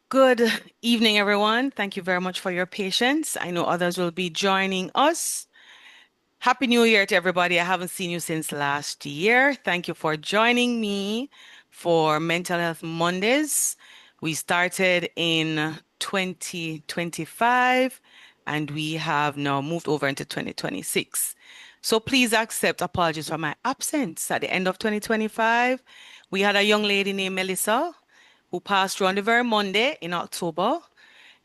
Good evening, everyone. Thank you very much for your patience. I know others will be joining us. Happy New Year to everybody. I haven't seen you since last year. Thank you for joining me for Mental Health Mondays. We started in 2025 and we have now moved over into 2026. So please accept apologies for my absence. At the end of 2025, we had a young lady named Melissa who passed through on the very Monday in October.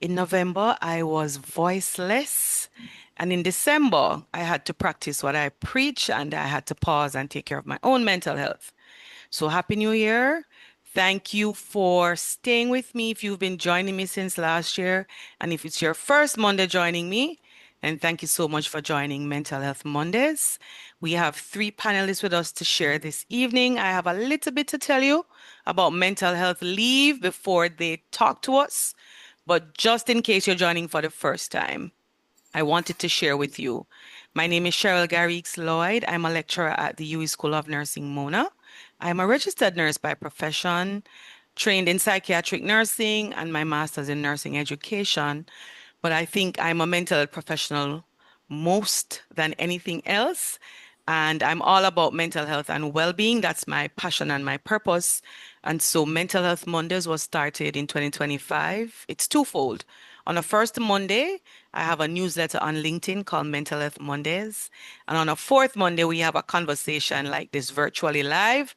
In November, I was voiceless. And in December, I had to practice what I preach and I had to pause and take care of my own mental health. So, Happy New Year. Thank you for staying with me if you've been joining me since last year. And if it's your first Monday joining me, and thank you so much for joining Mental Health Mondays. We have three panelists with us to share this evening. I have a little bit to tell you about mental health leave before they talk to us. But just in case you're joining for the first time, I wanted to share with you. My name is Cheryl Garrix Lloyd. I'm a lecturer at the UWI School of Nursing, Mona. I'm a registered nurse by profession, trained in psychiatric nursing, and my master's in nursing education. But I think I'm a mental health professional most than anything else. And I'm all about mental health and well-being. That's my passion and my purpose. And so Mental Health Mondays was started in 2025. It's twofold. On the first Monday, I have a newsletter on LinkedIn called Mental Health Mondays. And on a fourth Monday, we have a conversation like this virtually live.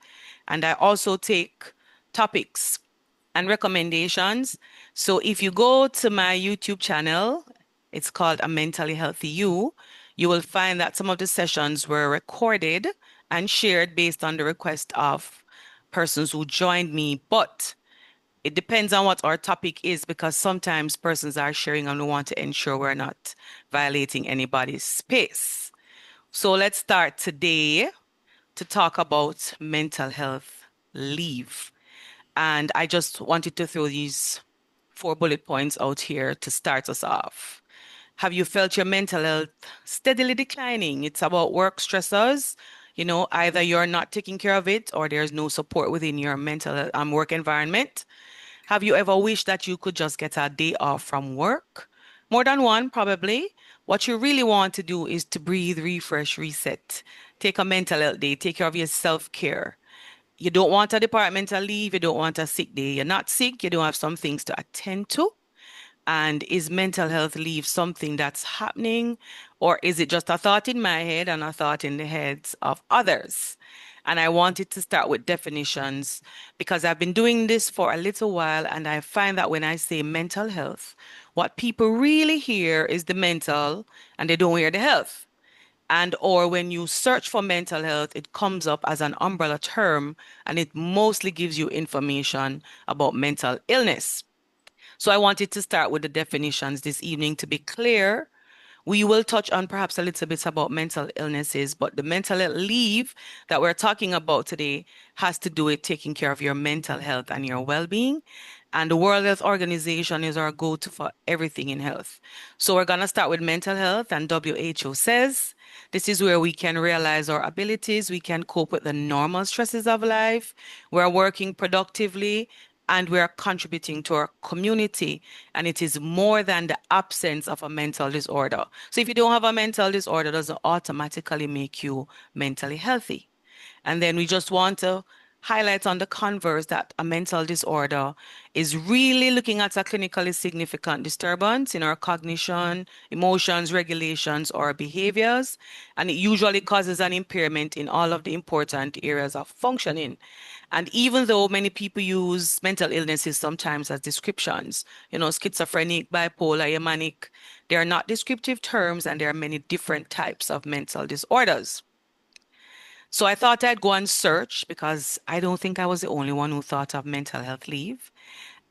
And I also take topics and recommendations. So if you go to my YouTube channel, it's called A Mentally Healthy You, you will find that some of the sessions were recorded and shared based on the request of persons who joined me. But it depends on what our topic is because sometimes persons are sharing and we want to ensure we're not violating anybody's space. So let's start today to talk about mental health leave. And I just wanted to throw these four bullet points out here to start us off. Have you felt your mental health steadily declining? It's about work stressors. Either you're not taking care of it or there's no support within your mental work environment. Have you ever wished that you could just get a day off from work? More than one, probably. What you really want to do is to breathe, refresh, reset. Take a mental health day, take care of your self-care. You don't want a departmental leave, you don't want a sick day. You're not sick, you don't have some things to attend to. And is mental health leave something that's happening, or is it just a thought in my head and a thought in the heads of others? And I wanted to start with definitions because I've been doing this for a little while, and I find that when I say mental health, what people really hear is the mental and they don't hear the health. And or when you search for mental health, it comes up as an umbrella term and it mostly gives you information about mental illness. So I wanted to start with the definitions this evening to be clear. We will touch on perhaps a little bit about mental illnesses, but the mental health leave that we're talking about today has to do with taking care of your mental health and your well-being. And the World Health Organization is our go-to for everything in health. So we're going to start with mental health, and WHO says this is where we can realize our abilities, we can cope with the normal stresses of life, we're working productively, and we are contributing to our community. And it is more than the absence of a mental disorder. So if you don't have a mental disorder, it doesn't automatically make you mentally healthy. And then we just want to highlight on the converse that a mental disorder is really looking at a clinically significant disturbance in our cognition, emotions, regulations, or behaviors. And it usually causes an impairment in all of the important areas of functioning. And even though many people use mental illnesses sometimes as descriptions, schizophrenic, bipolar, manic, they are not descriptive terms and there are many different types of mental disorders. So I thought I'd go and search because I don't think I was the only one who thought of mental health leave.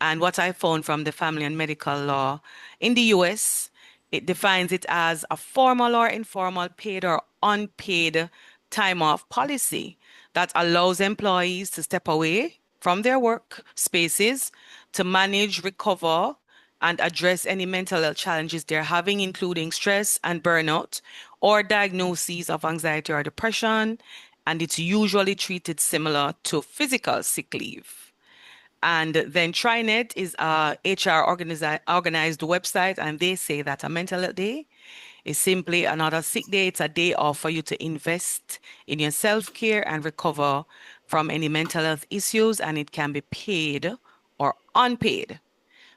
And what I found from the family and medical law in the US, it defines it as a formal or informal paid or unpaid time off policy that allows employees to step away from their work spaces to manage, recover, and address any mental health challenges they're having, including stress and burnout or diagnoses of anxiety or depression. And it's usually treated similar to physical sick leave. And then TriNet is a HR organized website, and they say that a mental health day is simply another sick day. It's a day off for you to invest in your self-care and recover from any mental health issues, and it can be paid or unpaid.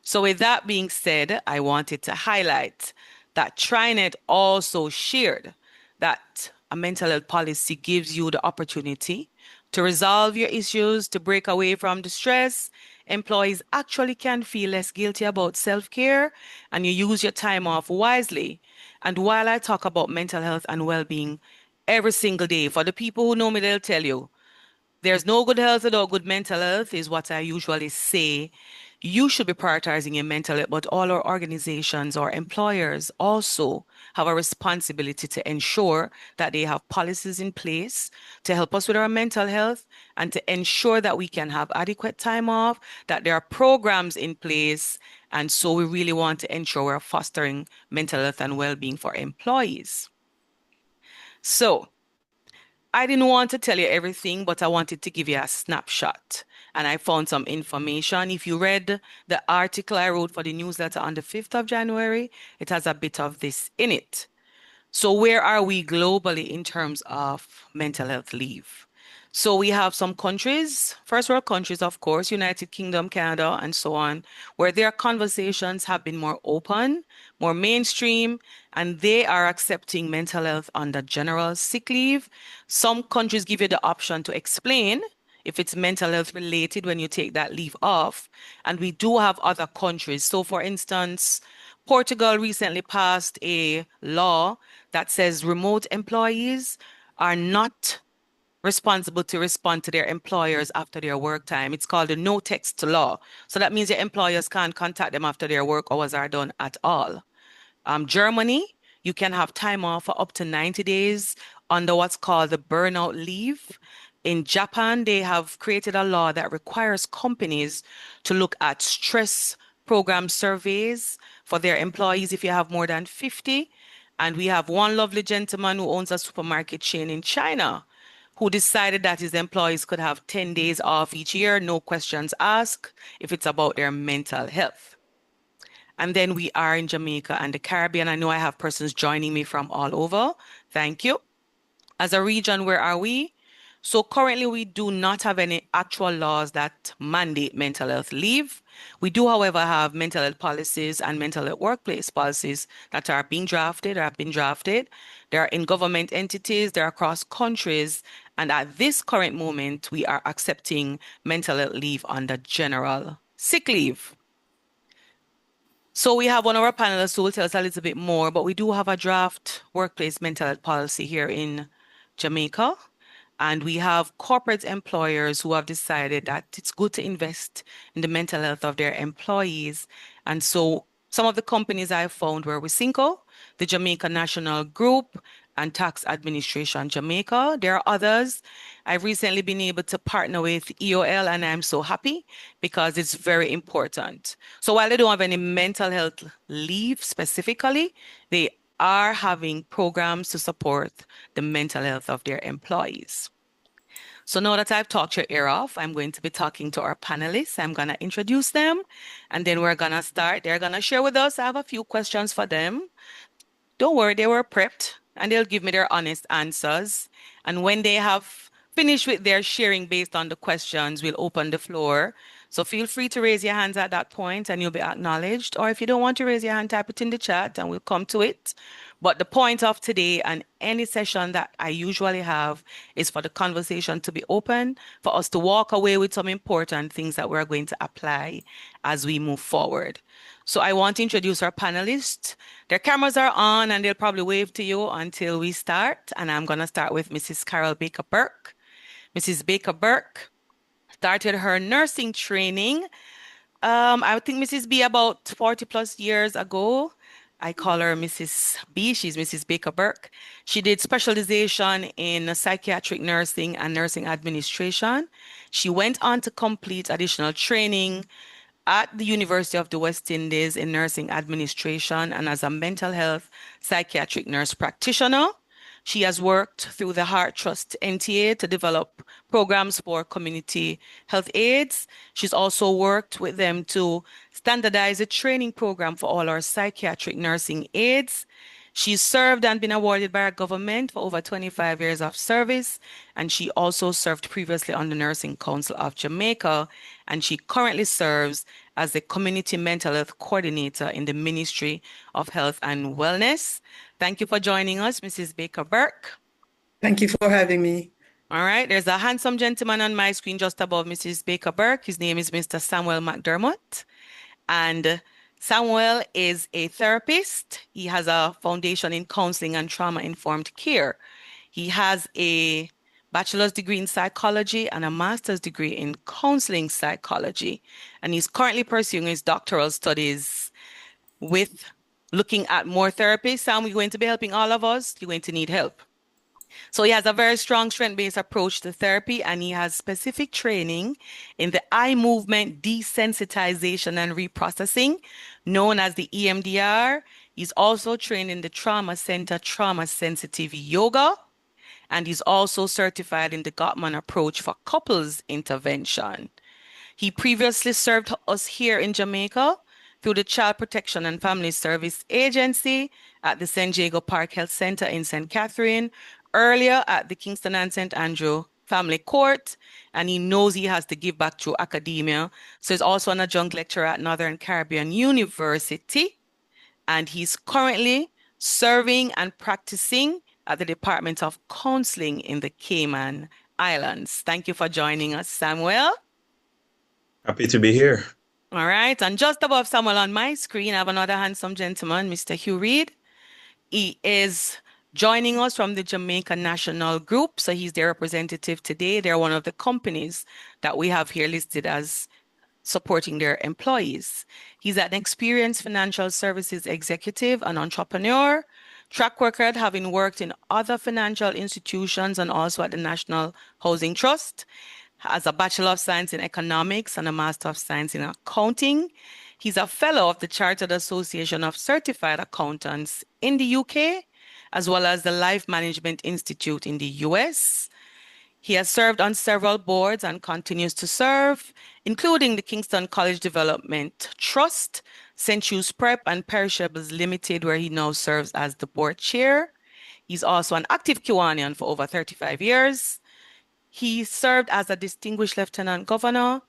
So with that being said, I wanted to highlight that TriNet also shared that a mental health policy gives you the opportunity to resolve your issues, to break away from the stress. Employees actually can feel less guilty about self-care, and you use your time off wisely. And while I talk about mental health and well-being every single day, for the people who know me, they'll tell you there's no good health without good mental health, is what I usually say. You should be prioritizing your mental health, but all our organizations or employers also have a responsibility to ensure that they have policies in place to help us with our mental health and to ensure that we can have adequate time off, that there are programs in place. And so we really want to ensure we're fostering mental health and well-being for employees. So I didn't want to tell you everything, but I wanted to give you a snapshot. And I found some information. If you read the article I wrote for the newsletter on the 5th of January, it has a bit of this in it. So where are we globally in terms of mental health leave? So we have some countries, first world countries, of course, United Kingdom, Canada, and so on, where their conversations have been more open, more mainstream, and they are accepting mental health under general sick leave. Some countries give you the option to explain if it's mental health related when you take that leave off. And we do have other countries. So for instance, Portugal recently passed a law that says remote employees are not responsible to respond to their employers after their work time. It's called the no text law. So that means your employers can't contact them after their work hours are done at all. Germany, you can have time off for up to 90 days under what's called the burnout leave. In Japan, they have created a law that requires companies to look at stress program surveys for their employees if you have more than 50. And we have one lovely gentleman who owns a supermarket chain in China who decided that his employees could have 10 days off each year, no questions asked, if it's about their mental health. And then we are in Jamaica and the Caribbean. I know I have persons joining me from all over. Thank you. As a region, where are we? So currently, we do not have any actual laws that mandate mental health leave. We do, however, have mental health policies and mental health workplace policies that are being drafted or have been drafted. They are in government entities, they're across countries, and at this current moment, we are accepting mental health leave under general sick leave. So we have one of our panelists who will tell us a little bit more, but we do have a draft workplace mental health policy here in Jamaica. And we have corporate employers who have decided that it's good to invest in the mental health of their employees. And so some of the companies I found were Wisynco, the Jamaica National Group, and Tax Administration Jamaica. There are others. I've recently been able to partner with EOL, and I'm so happy because it's very important. So while they don't have any mental health leave specifically, they are having programs to support the mental health of their employees. So now that I've talked your ear off, I'm going to be talking to our panelists. I'm going to introduce them, and then we're going to start. They're going to share with us. I have a few questions for them. Don't worry, they were prepped, and they'll give me their honest answers. And when they have finished with their sharing based on the questions, we'll open the floor. So feel free to raise your hands at that point and you'll be acknowledged. Or if you don't want to raise your hand, type it in the chat and we'll come to it. But the point of today and any session that I usually have is for the conversation to be open, for us to walk away with some important things that we're going to apply as we move forward. So I want to introduce our panelists. Their cameras are on and they'll probably wave to you until we start. And I'm going to start with Mrs. Carol Baker Burke. Mrs. Baker Burke started her nursing training, I think Mrs. B about 40 plus years ago. I call her Mrs. B. She's Mrs. Baker Burke. She did specialization in psychiatric nursing and nursing administration. She went on to complete additional training at the University of the West Indies in nursing administration and as a mental health psychiatric nurse practitioner. She has worked through the Heart Trust NTA to develop programs for community health aides. She's also worked with them to standardize a training program for all our psychiatric nursing aides. She's served and been awarded by our government for over 25 years of service, and she also served previously on the Nursing Council of Jamaica, and she currently serves as the Community Mental Health Coordinator in the Ministry of Health and Wellness. Thank you for joining us, Mrs. Baker Burke. Thank you for having me. All right, there's a handsome gentleman on my screen just above Mrs. Baker Burke. His name is Mr. Samuel McDermott. And Samuel is a therapist. He has a foundation in counseling and trauma-informed care. He has a bachelor's degree in psychology and a master's degree in counseling psychology. And he's currently pursuing his doctoral studies with looking at more therapy. Sam, you're going to be helping all of us. You're going to need help. So he has a very strong strength-based approach to therapy, and he has specific training in the eye movement desensitization and reprocessing, known as the EMDR. He's also trained in the Trauma Center Trauma Sensitive Yoga, and he's also certified in the Gottman approach for couples intervention. He previously served us here in Jamaica through the Child Protection and Family Service Agency at the San Diego Park Health Center in St. Catherine, earlier at the Kingston and St. Andrew Family Court, and he knows he has to give back to academia. So he's also an adjunct lecturer at Northern Caribbean University, and he's currently serving and practicing at the Department of Counseling in the Cayman Islands. Thank you for joining us, Samuel. Happy to be here. All right, and just above Samuel on my screen, I have another handsome gentleman, Mr. Hugh Reed. He is joining us from the Jamaica National Group, so he's their representative today. They're one of the companies that we have here listed as supporting their employees. He's an experienced financial services executive and entrepreneur, track record having worked in other financial institutions and also at the National Housing Trust, has a Bachelor of Science in Economics and a Master of Science in Accounting. He's a fellow of the Chartered Association of Certified Accountants in the UK, as well as the Life Management Institute in the US. He has served on several boards and continues to serve, including the Kingston College Development Trust, St. Hugh's Prep, and Perishables Limited, where he now serves as the board chair. He's also an active Kiwanian for over 35 years. He served as a distinguished lieutenant governor,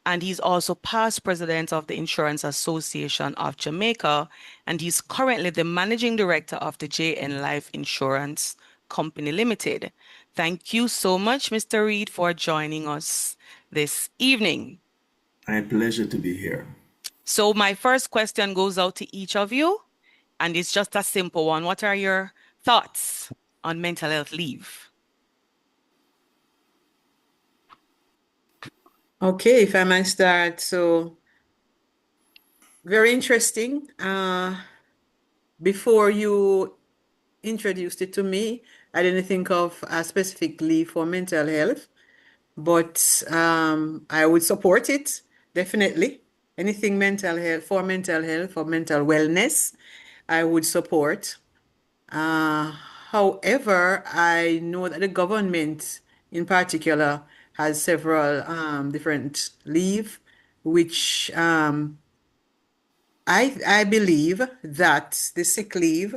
and he's also past president of the Insurance Association of Jamaica, and he's currently the managing director of the JN Life Insurance Company Limited. Thank you so much, Mr. Reed, for joining us this evening. My pleasure to be here. So my first question goes out to each of you, and it's just a simple one. What are your thoughts on mental health leave? Okay, if I might start. So, very interesting. Before you introduced it to me, I didn't think of a specific leave for mental health, but I would support it, definitely. Anything mental health, for mental wellness, I would support. However, I know that the government in particular has several different leave, which I believe that the sick leave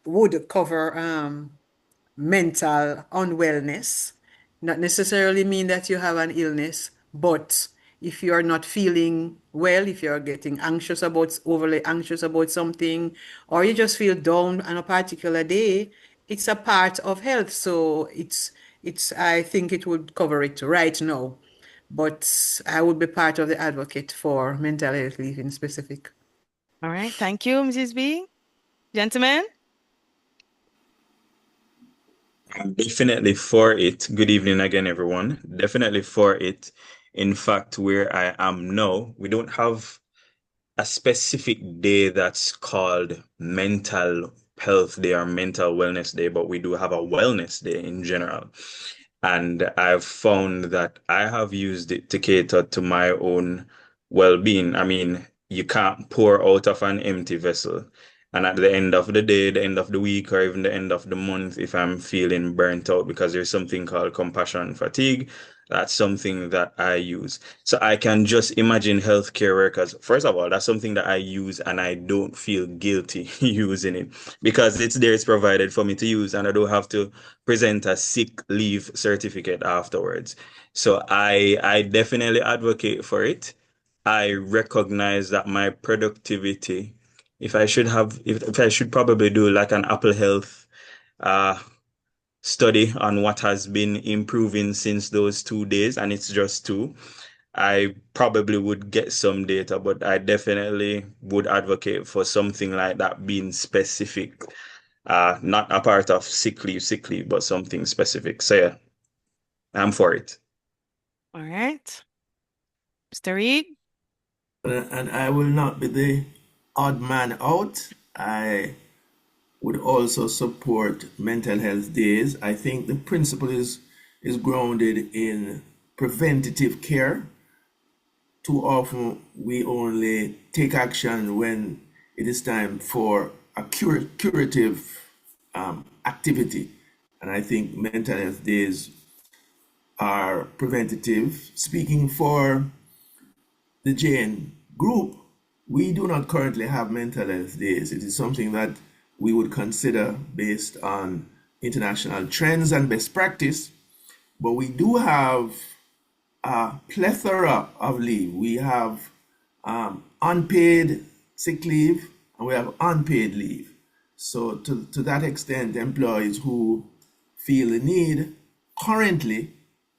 would cover mental unwellness. Not necessarily mean that you have an illness, but if you're not feeling well, if you're getting anxious about, overly anxious about something, or you just feel down on a particular day, it's a part of health. So I think it would cover it right now. But I would be part of the advocate for mental health leave in specific. All right, thank you, Mrs. B. Gentlemen? I'm definitely for it. Good evening again, everyone. Definitely for it. In fact, where I am now, we don't have a specific day that's called Mental Health Day or Mental Wellness Day, but we do have a Wellness Day in general. And I've found that I have used it to cater to my own well-being. I mean, you can't pour out of an empty vessel. And at the end of the day, the end of the week, or even the end of the month, if I'm feeling burnt out, because there's something called compassion fatigue, that's something that I use. So I can just imagine healthcare workers. First of all, that's something that I use and I don't feel guilty using it because it's there, it's provided for me to use, and I don't have to present a sick leave certificate afterwards. So I definitely advocate for it. I recognize that my productivity, if I should probably do like an Apple Health uh study on what has been improving since those 2 days, and it's just two, I probably would get some data, but I definitely would advocate for something like that being specific. Not a part of sick leave, but something specific. So yeah, I'm for it. All right. Mr. Reed? And I will not be the odd man out. I would also support mental health days. I think the principle is grounded in preventative care. Too often we only take action when it is time for a curative activity. And I think mental health days are preventative. Speaking for the JN group, we do not currently have mental health days. It is something that we would consider based on international trends and best practice, but we do have a plethora of leave. We have unpaid sick leave and we have unpaid leave. So to that extent, employees who feel the need currently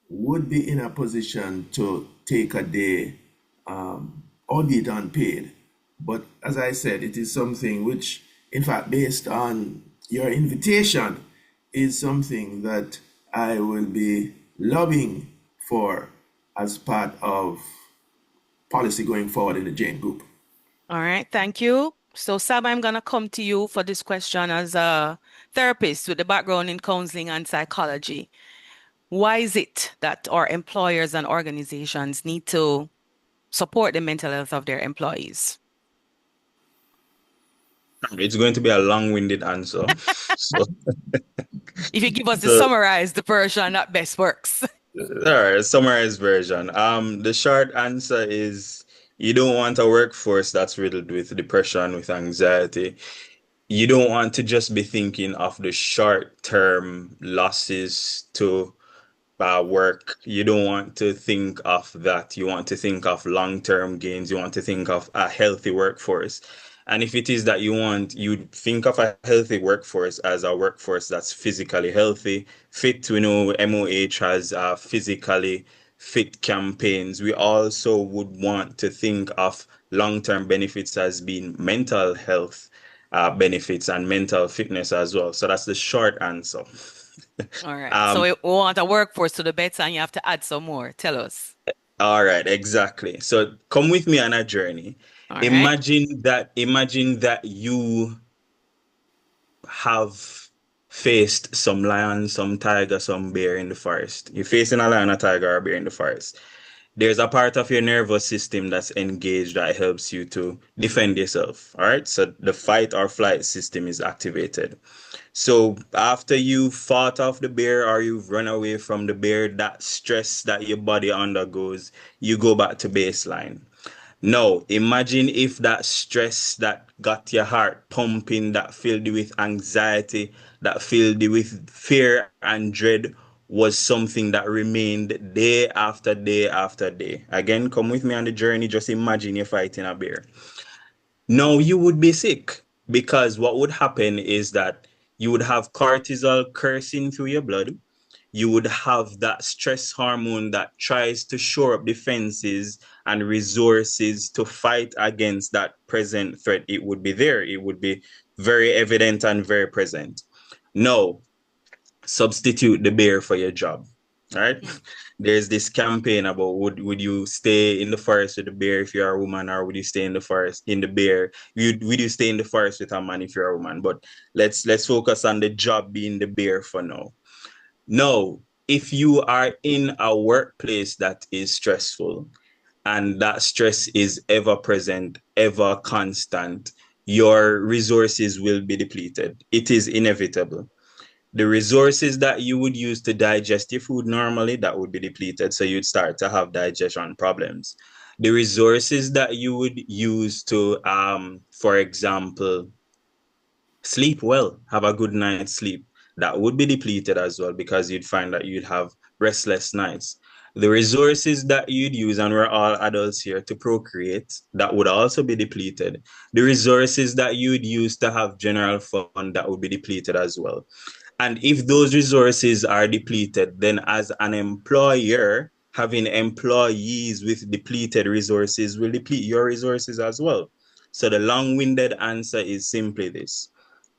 would be in a position to take a day, albeit unpaid. But as I said, it is something which, in fact, based on your invitation, is something that I will be lobbying for as part of policy going forward in the Jane Group. All right, thank you. So, Sab, I'm going to come to you for this question as a therapist with a background in counseling and psychology. Why is it that our employers and organizations need to support the mental health of their employees? It's going to be a long-winded answer. So, If you give us the so summarized version, that best works. all right, summarized version. The short answer is you don't want a workforce that's riddled with depression, with anxiety. You don't want to just be thinking of the short-term losses to work. You don't want to think of that. You want to think of long-term gains. You want to think of a healthy workforce. And if it is that you want, you think of a healthy workforce as a workforce that's physically healthy, fit. We know MOH has physically fit campaigns. We also would want to think of long-term benefits as being mental health benefits and mental fitness as well. So that's the short answer. All right. So we want a workforce to the better, and you have to add some more. Tell us. All right, exactly. So come with me on a journey. All right. Imagine that you have faced some lion, some tiger, some bear in the forest. You're facing a lion, a tiger, or a bear in the forest. There's a part of your nervous system that's engaged that helps you to defend yourself. All right. So the fight or flight system is activated. So after you've fought off the bear or you've run away from the bear, that stress that your body undergoes, you go back to baseline. Now, imagine if that stress that got your heart pumping, that filled you with anxiety, that filled you with fear and dread was something that remained day after day after day. Again, come with me on the journey. Just imagine you're fighting a bear. No, you would be sick because what would happen is that you would have cortisol coursing through your blood. You would have that stress hormone that tries to shore up defenses and resources to fight against that present threat. It would be there. It would be very evident and very present. No, substitute the bear for your job. All right. There's this campaign about would you stay in the forest with the bear if you're a woman, or would you stay in the forest in the bear? Would you stay in the forest with a man if you're a woman? But let's focus on the job being the bear for now. No, if you are in a workplace that is stressful and that stress is ever present, ever constant, your resources will be depleted. It is inevitable. The resources that you would use to digest your food normally, that would be depleted. So you'd start to have digestion problems. The resources that you would use to, for example, sleep well, have a good night's sleep, that would be depleted as well because you'd find that you'd have restless nights. The resources that you'd use, and we're all adults here, to procreate, that would also be depleted. The resources that you'd use to have general fun, that would be depleted as well. And if those resources are depleted, then as an employer, having employees with depleted resources will deplete your resources as well. So the long-winded answer is simply this.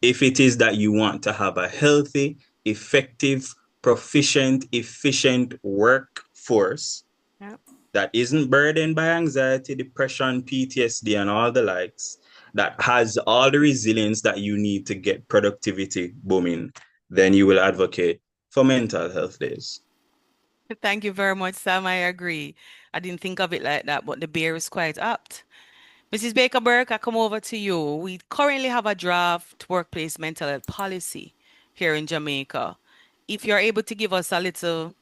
If it is that you want to have a healthy, effective, proficient, efficient workforce Yep. that isn't burdened by anxiety, depression, PTSD, and all the likes, that has all the resilience that you need to get productivity booming, then you will advocate for mental health days. Thank you very much, Sam. I agree. I didn't think of it like that, but the bear is quite apt. Mrs. Baker Burke, I come over to you. We currently have a draft workplace mental health policy here in Jamaica. If you're able to give us a little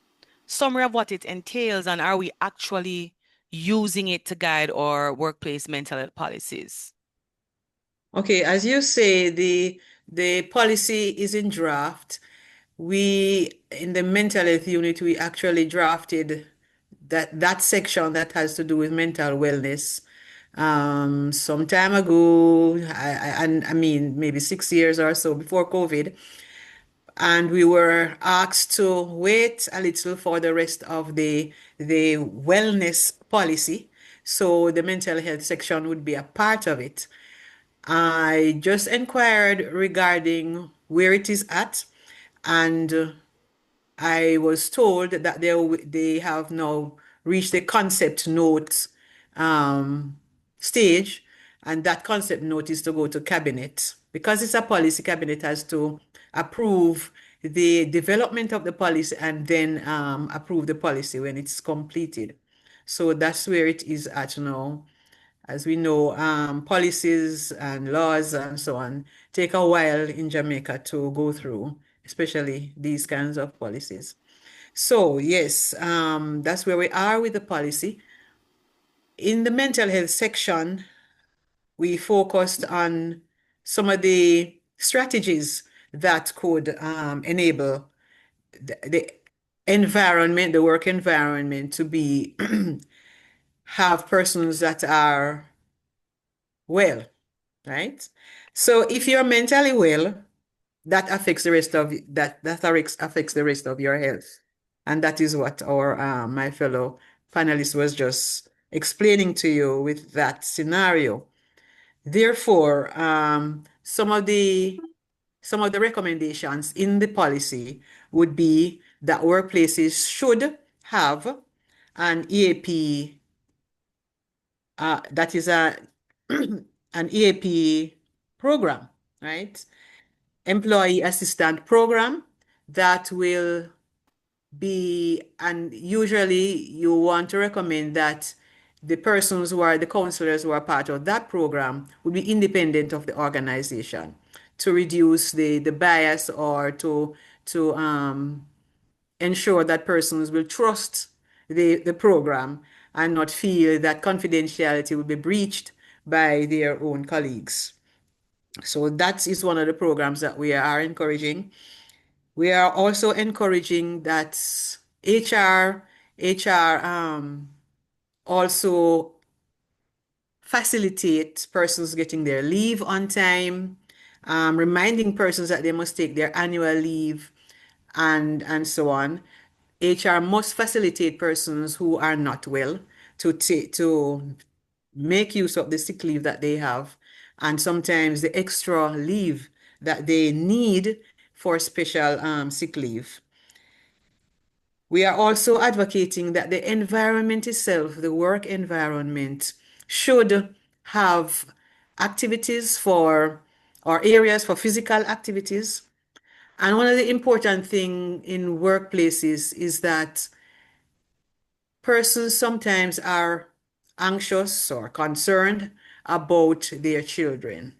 summary of what it entails, and are we actually using it to guide our workplace mental health policies? Okay, as you say, the policy is in draft. We in the mental health unit, we actually drafted that section that has to do with mental wellness some time ago. And I mean maybe 6 years or so before COVID. And we were asked to wait a little for the rest of the wellness policy. So the mental health section would be a part of it. I just inquired regarding where it is at, and I was told that they have now reached the concept note stage, and that concept note is to go to cabinet. Because it's a policy, cabinet has to approve the development of the policy and then approve the policy when it's completed. So that's where it is at now. As we know, policies and laws and so on take a while in Jamaica to go through, especially these kinds of policies. So yes, that's where we are with the policy. In the mental health section, we focused on some of the strategies that could enable the environment, the work environment, to be have persons that are well, right? So if you're mentally well, that affects the rest of affects the rest of your health. And that is what our my fellow panelist was just explaining to you with that scenario. Therefore, some of the recommendations in the policy would be that workplaces should have an EAP, that is an EAP program, right? Employee assistant program that will be, and usually you want to recommend that the persons who are the counselors who are part of that program would be independent of the organization to reduce the bias, or to ensure that persons will trust the program and not feel that confidentiality will be breached by their own colleagues. So that is one of the programs that we are encouraging. We are also encouraging that HR also facilitate persons getting their leave on time, reminding persons that they must take their annual leave, and so on. HR must facilitate persons who are not well to make use of the sick leave that they have, and sometimes the extra leave that they need for special sick leave. We are also advocating that the environment itself, the work environment, should have activities for, or areas for physical activities. And one of the important things in workplaces is that persons sometimes are anxious or concerned about their children.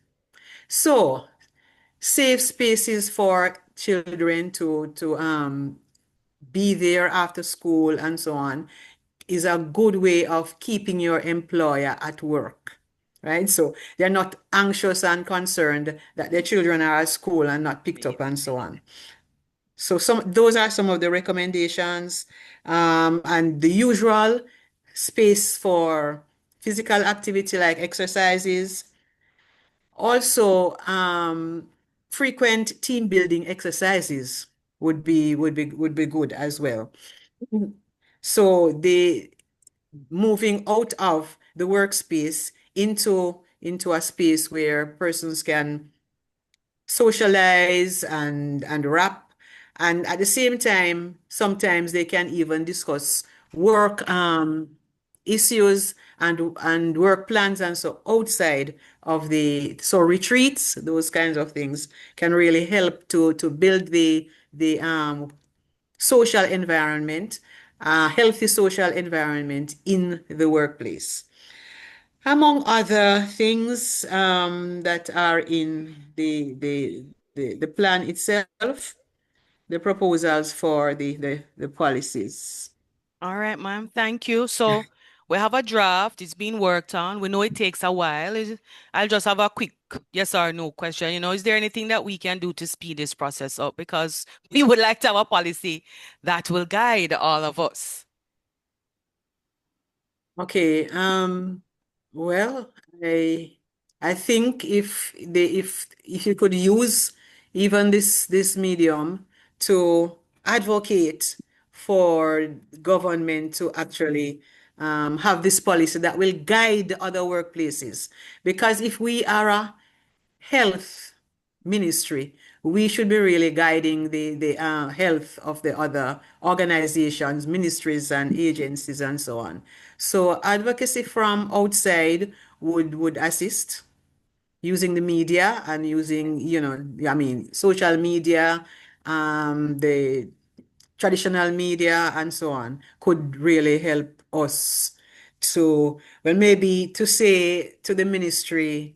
So, safe spaces for children to be there after school and so on is a good way of keeping your employer at work, right? So they're not anxious and concerned that their children are at school and not picked up and so on. So those are some of the recommendations, and the usual space for physical activity like exercises. Also, frequent team building exercises would be good as well. So the moving out of the workspace into a space where persons can socialize and rap, and at the same time sometimes they can even discuss work issues and work plans and so outside of the so retreats, those kinds of things can really help to build the social environment, healthy social environment in the workplace. Among other things that are in the plan itself, the proposals for the policies. All right, ma'am. Thank you. So we have a draft. It's being worked on. We know it takes a while. I'll just have a quick yes or no question. Is there anything that we can do to speed this process up? Because we would like to have a policy that will guide all of us. Okay, well, I think if you could use even this medium to advocate for government to actually have this policy that will guide other workplaces. Because if we are a health ministry, we should be really guiding the health of the other organizations, ministries, and agencies, and so on. So advocacy from outside would assist using the media and using, I mean, social media, the traditional media, and so on, could really help us to, well, maybe to say to the ministry,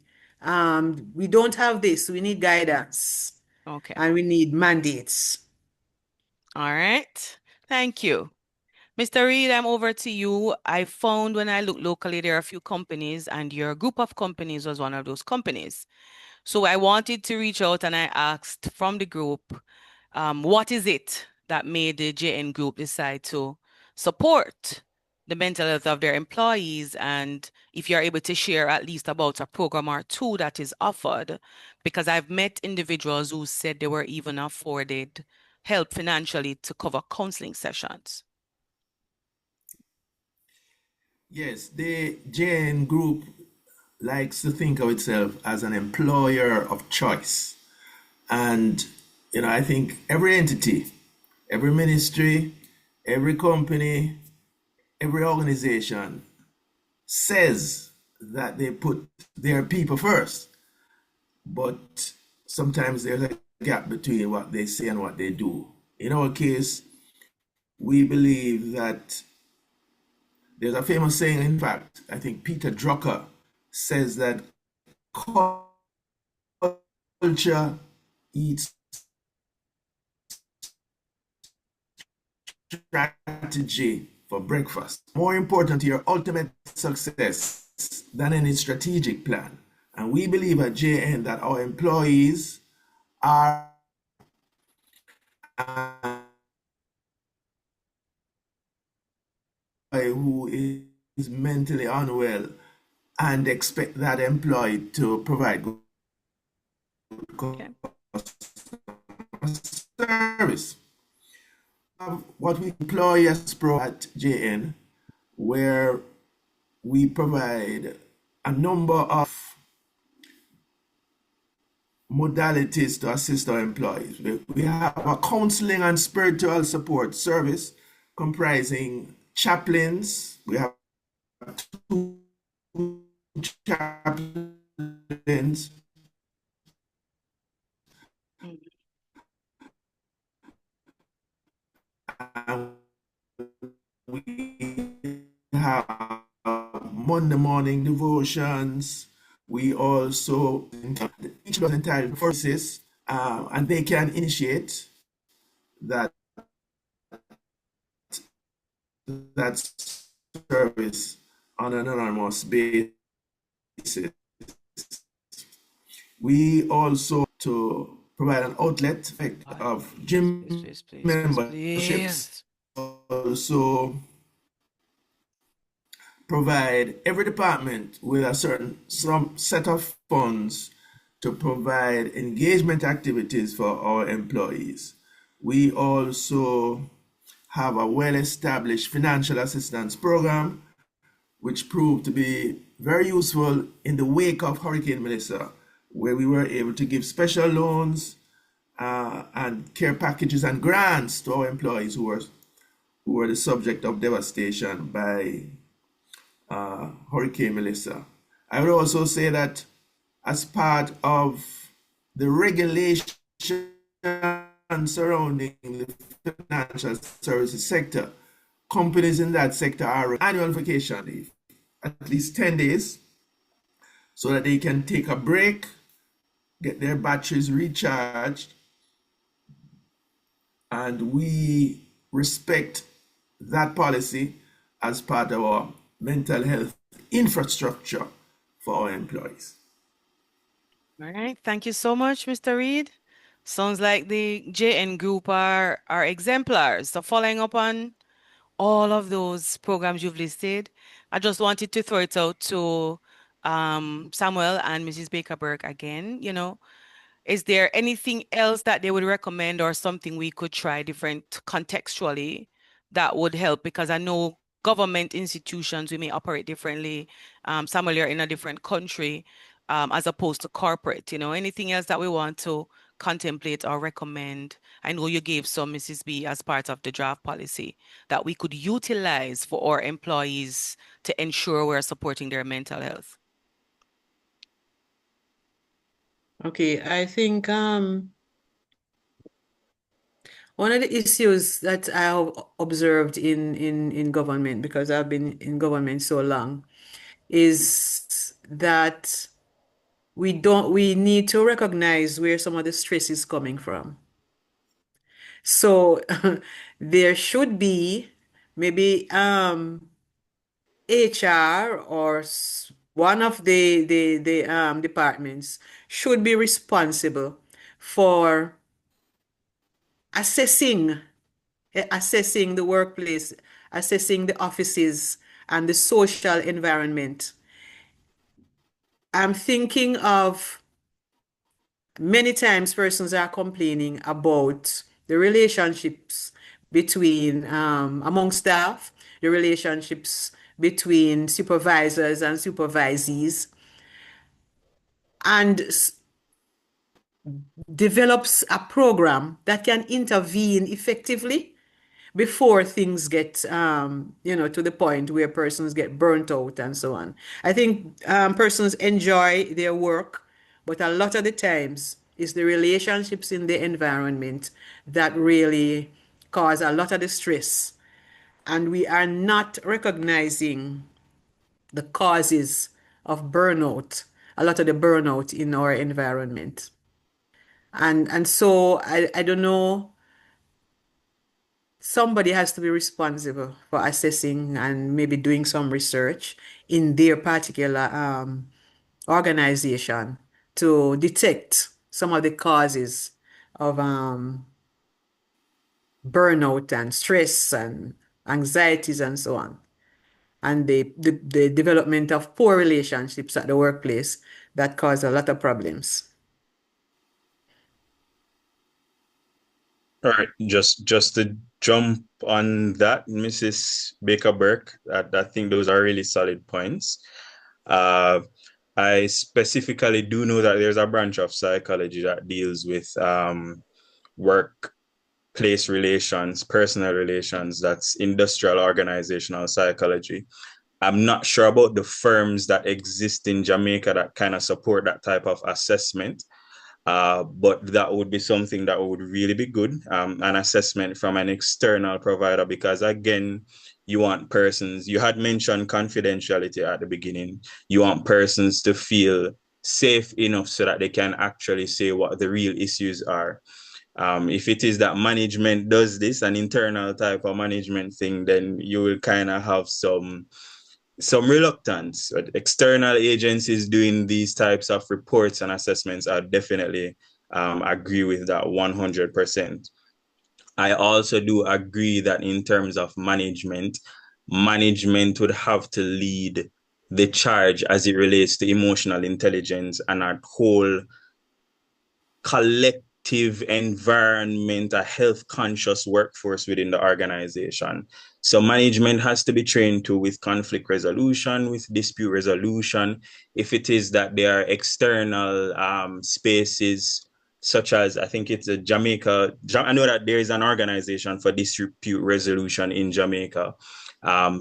we don't have this, we need guidance, Okay. and we need mandates. All right. Thank you. Mr. Reed, I'm over to you. I found when I looked locally, there are a few companies, and your group of companies was one of those companies. So I wanted to reach out and I asked from the group, what is it that made the JN group decide to support the mental health of their employees? And if you're able to share at least about a program or two that is offered, because I've met individuals who said they were even afforded help financially to cover counseling sessions. Yes, the JN Group likes to think of itself as an employer of choice. And, I think every entity, every ministry, every company, every organization says that they put their people first. But sometimes there's a gap between what they say and what they do. In our case, we believe that there's a famous saying, in fact, I think Peter Drucker says that culture eats strategy for breakfast. More important to your ultimate success than any strategic plan. And we believe at JN that our employees are who is mentally unwell and expect that employee to provide good service. What we employ as pro at JN, where we provide a number of modalities to assist our employees. We have a counseling and spiritual support service comprising chaplains. We have 2 chaplains. And we have Monday morning devotions. We also each was entitled for this, and they can initiate that service on an anonymous basis. We also to provide an outlet of gym Please. memberships. Also provide every department with a some set of funds to provide engagement activities for our employees. We also have a well-established financial assistance program, which proved to be very useful in the wake of Hurricane Melissa, where we were able to give special loans and care packages and grants to our employees who were the subject of devastation by Hurricane Melissa. I would also say that as part of the regulation surrounding the financial services sector, companies in that sector are annual vacation leave, at least 10 days, so that they can take a break, get their batteries recharged, and we respect that policy as part of our mental health infrastructure for our employees. All right. Thank you so much, Mr. Reed. Sounds like the JN Group are exemplars. So following up on all of those programs you've listed, I just wanted to throw it out to Samuel and Mrs. Baker-Burke again. Is there anything else that they would recommend or something we could try different contextually that would help? Because I know government institutions, we may operate differently. Samuel, you're in a different country as opposed to corporate. Anything else that we want to contemplate or recommend? I know you gave some, Mrs. B, as part of the draft policy that we could utilize for our employees to ensure we're supporting their mental health. Okay, I think one of the issues that I have observed in government, because I've been in government so long, is that we need to recognize where some of the stress is coming from. So there should be maybe HR or one of the departments should be responsible for assessing the workplace, assessing the offices and the social environment. I'm thinking of many times persons are complaining about the relationships between among staff, the relationships between supervisors and supervisees, and develops a program that can intervene effectively before things get to the point where persons get burnt out and so on. I think persons enjoy their work, but a lot of the times it's the relationships in the environment that really cause a lot of the stress. And we are not recognizing the causes of burnout, a lot of the burnout in our environment. And so I don't know, somebody has to be responsible for assessing and maybe doing some research in their particular organization to detect some of the causes of burnout and stress and anxieties and so on, and the development of poor relationships at the workplace that cause a lot of problems. All right, just to jump on that, Mrs. Baker-Burke, I think those are really solid points. I specifically do know that there's a branch of psychology that deals with workplace relations, personal relations, that's industrial organizational psychology. I'm not sure about the firms that exist in Jamaica that kind of support that type of assessment. But that would be something that would really be good, an assessment from an external provider, because again, You want persons, you had mentioned confidentiality at the beginning. You want persons to feel safe enough so that they can actually say what the real issues are. If it is that management does this, an internal type of management thing, then you will kind of have some reluctance. External agencies doing these types of reports and assessments, I definitely agree with that 100%. I also do agree that in terms of management, management would have to lead the charge as it relates to emotional intelligence and a whole collective environment, a health conscious workforce within the organization. So management has to be trained to with conflict resolution, with dispute resolution. If it is that there are external spaces, such as I think it's a Jamaica. I know that there is an organization for dispute resolution in Jamaica.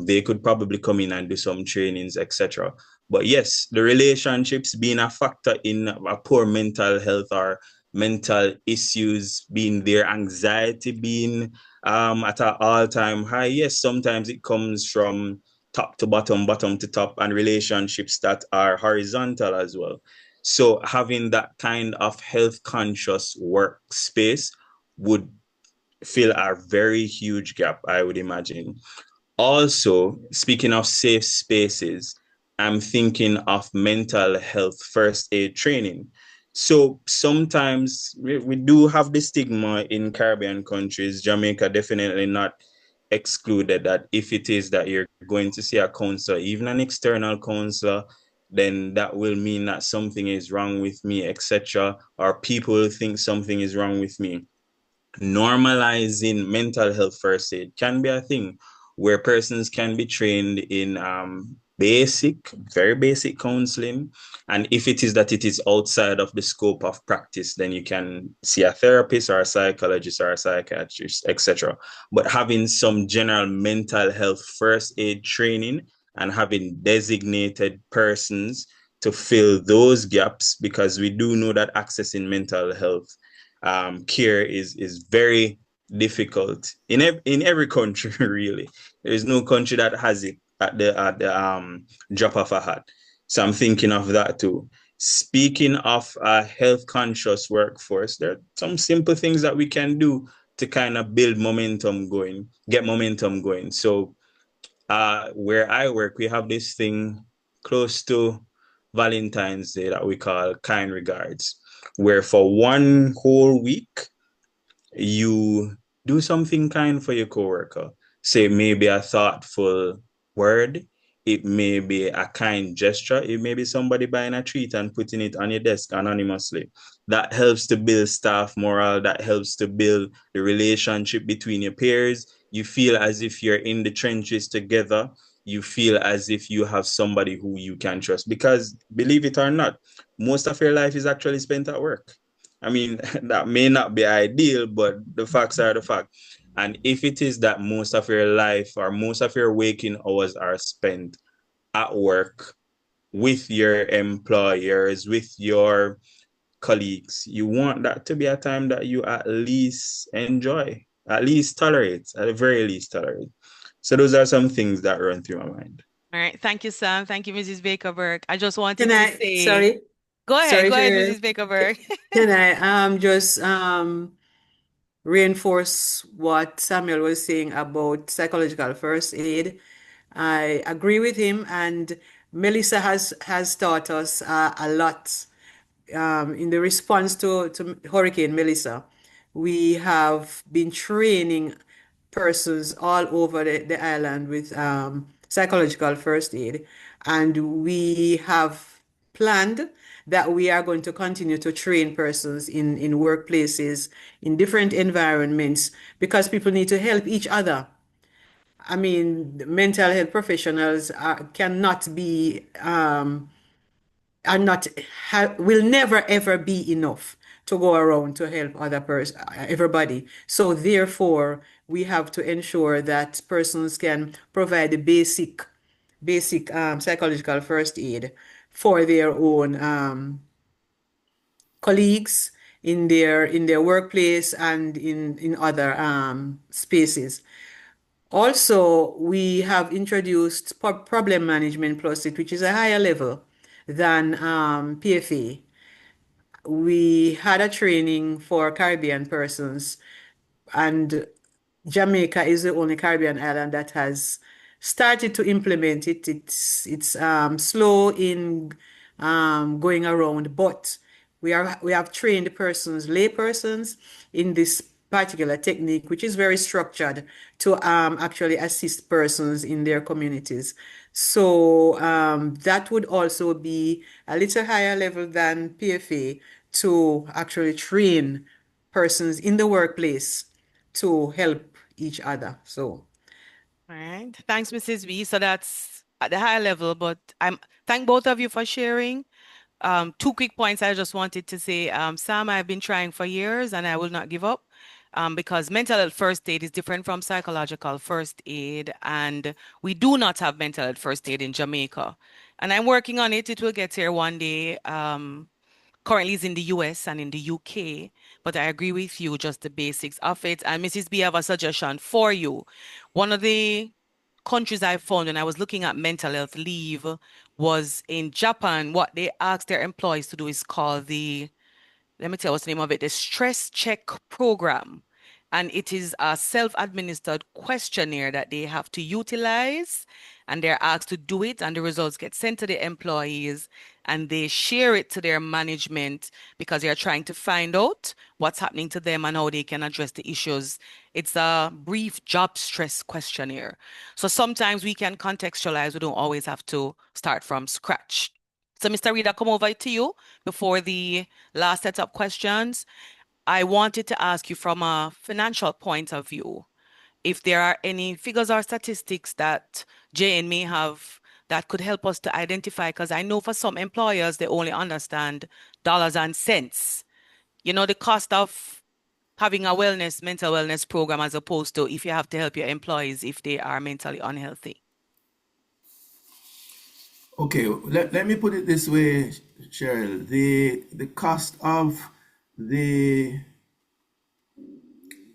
They could probably come in and do some trainings, etc. But yes, the relationships being a factor in a poor mental health or mental issues being there, anxiety being at an all-time high. Yes, sometimes it comes from top to bottom, bottom to top, and relationships that are horizontal as well. So having that kind of health conscious workspace would fill a very huge gap, I would imagine. Also, speaking of safe spaces, I'm thinking of mental health first aid training. So sometimes we do have the stigma in Caribbean countries, Jamaica definitely not excluded, that if it is that you're going to see a counselor, even an external counselor, then that will mean that something is wrong with me, etc. Or people think something is wrong with me. Normalizing mental health first aid can be a thing where persons can be trained in very basic counseling. And if it is that it is outside of the scope of practice, then you can see a therapist or a psychologist or a psychiatrist, etc. But having some general mental health first aid training and having designated persons to fill those gaps, because we do know that accessing mental health care is very difficult in every country. Really, there is no country that has it at the drop of a hat. So I'm thinking of that too. Speaking of a health conscious workforce, there are some simple things that we can do to kind of build momentum going, get momentum going. So where I work, we have this thing close to Valentine's Day that we call Kind Regards, where for one whole week, you do something kind for your coworker. Say maybe a thoughtful word, it may be a kind gesture, it may be somebody buying a treat and putting it on your desk anonymously. That helps to build staff morale, that helps to build the relationship between your peers. You feel as if you're in the trenches together. You feel as if you have somebody who you can trust. Because believe it or not, most of your life is actually spent at work. I mean, that may not be ideal, but the facts are the fact. And if it is that most of your life or most of your waking hours are spent at work with your employers, with your colleagues, you want that to be a time that you at least enjoy, at least tolerate, at the very least tolerate. So those are some things that run through my mind. All right. Thank you, Sam. Thank you, Mrs. Bakerberg. I just wanted Can to I, say, sorry, go sorry, ahead, Sherry. Mrs. Bakerberg. Can I just reinforce what Samuel was saying about psychological first aid? I agree with him, and Melissa has taught us a lot in the response to Hurricane Melissa. We have been training persons all over the island with psychological first aid, and we have planned that we are going to continue to train persons in workplaces, in different environments, because people need to help each other. I mean, mental health professionals cannot be are not will never ever be enough to go around to help other person everybody. So therefore, we have to ensure that persons can provide the basic psychological first aid for their own colleagues in their workplace and in other spaces. Also, we have introduced problem management plus it, which is a higher level than PFA. We had a training for Caribbean persons, and Jamaica is the only Caribbean island that has started to implement it. It's slow in going around, but we have trained persons, lay persons, in this particular technique, which is very structured to actually assist persons in their communities. So that would also be a little higher level than PFA to actually train persons in the workplace to help each other. So, All right. Thanks, Mrs. B. So that's at the high level, but thank both of you for sharing. Two quick points I just wanted to say. Sam, I've been trying for years and I will not give up. Because mental health first aid is different from psychological first aid, and we do not have mental health first aid in Jamaica. And I'm working on it. It will get here one day. Currently is in the US and in the UK, but I agree with you, just the basics of it. And Mrs. B, I have a suggestion for you. One of the countries I found when I was looking at mental health leave was in Japan. What they asked their employees to do is called let me tell you what's the name of it, the Stress Check Program. And it is a self-administered questionnaire that they have to utilize, and they're asked to do it, and the results get sent to the employees, and they share it to their management because they're trying to find out what's happening to them and how they can address the issues. It's a brief job stress questionnaire. So sometimes we can contextualize. We don't always have to start from scratch. So, Mr. Reed, I'll come over to you before the last set of questions. I wanted to ask you from a financial point of view, if there are any figures or statistics that JN may have that could help us to identify, because I know for some employers, they only understand dollars and cents. You know, the cost of having a mental wellness program, as opposed to if you have to help your employees if they are mentally unhealthy. Okay, let me put it this way, Cheryl. The cost of the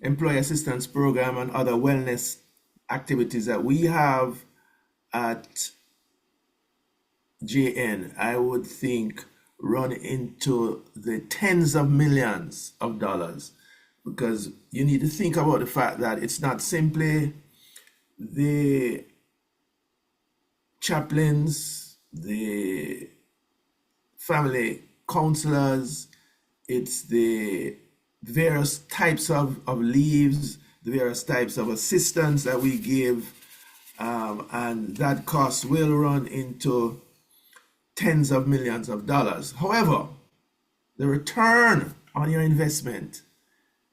employee assistance program and other wellness activities that we have at JN, I would think run into the tens of millions of dollars, because you need to think about the fact that it's not simply the chaplains, the family counselors, it's the various types of leaves, the various types of assistance that we give, and that cost will run into tens of millions of dollars. However, the return on your investment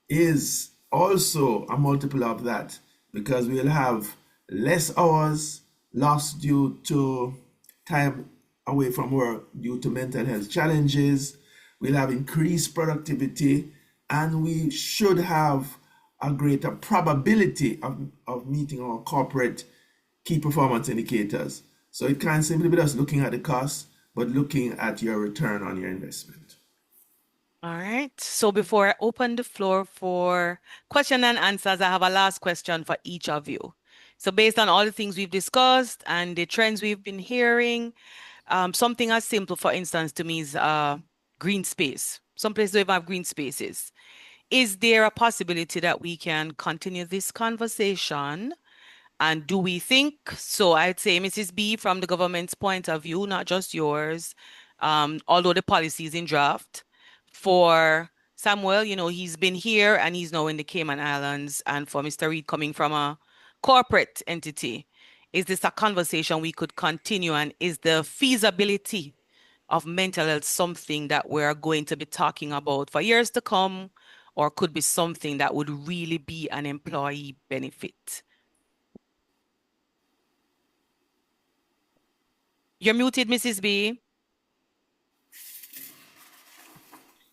is also a multiple of that, because we'll have less hours lost due to time away from work due to mental health challenges. We'll have increased productivity, and we should have a greater probability of meeting our corporate key performance indicators. So it can't simply be just looking at the cost, but looking at your return on your investment. All right. So before I open the floor for question and answers, I have a last question for each of you. So based on all the things we've discussed and the trends we've been hearing, something as simple, for instance, to me is green space. Some places don't even have green spaces. Is there a possibility that we can continue this conversation? And do we think, so I'd say, Mrs. B, from the government's point of view, not just yours, although the policy is in draft, for Samuel, you know, he's been here and he's now in the Cayman Islands, and for Mr. Reed coming from a corporate entity, is this a conversation we could continue? And is the feasibility of mental health something that we're going to be talking about for years to come, or could be something that would really be an employee benefit? You're muted, Mrs. B.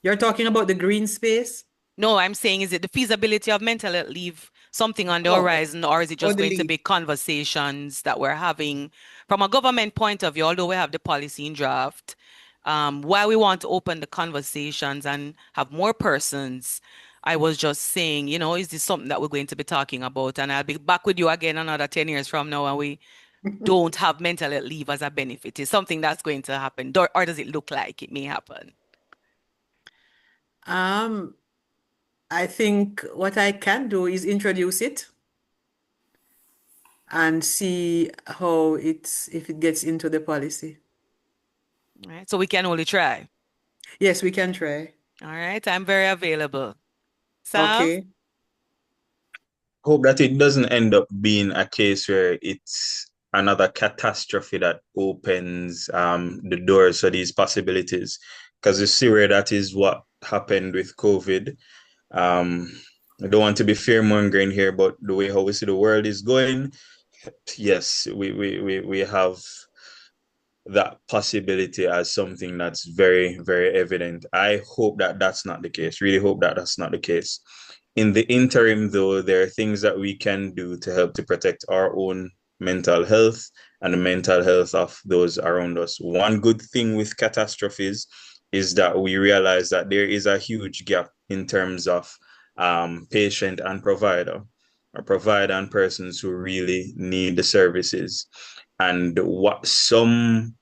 you're talking about the green space? No, I'm saying, is it the feasibility of mental health leave something on the Oh, horizon, or is it just the going to leave. be conversations that we're having from a government point of view, although we have the policy in draft, why we want to open the conversations and have more persons I was just saying, is this something that we're going to be talking about? And I'll be back with you again another 10 years from now, and we don't have mental health leave as a benefit. Is something that's going to happen, or does it look like it may happen? Um, I think what I can do is introduce it and see how if it gets into the policy. Right. So we can only try. Yes, we can try. All right. I'm very available. Sam? Okay. Hope that it doesn't end up being a case where it's another catastrophe that opens the doors for these possibilities. Because you see where that is what happened with COVID. I don't want to be fear-mongering here, but the way how we see the world is going, yes, we have that possibility as something that's very, very evident. I hope that that's not the case. Really hope that that's not the case. In the interim, though, there are things that we can do to help to protect our own mental health and the mental health of those around us. One good thing with catastrophes is that we realize that there is a huge gap in terms of patient and provider, or provider and persons who really need the services. And what some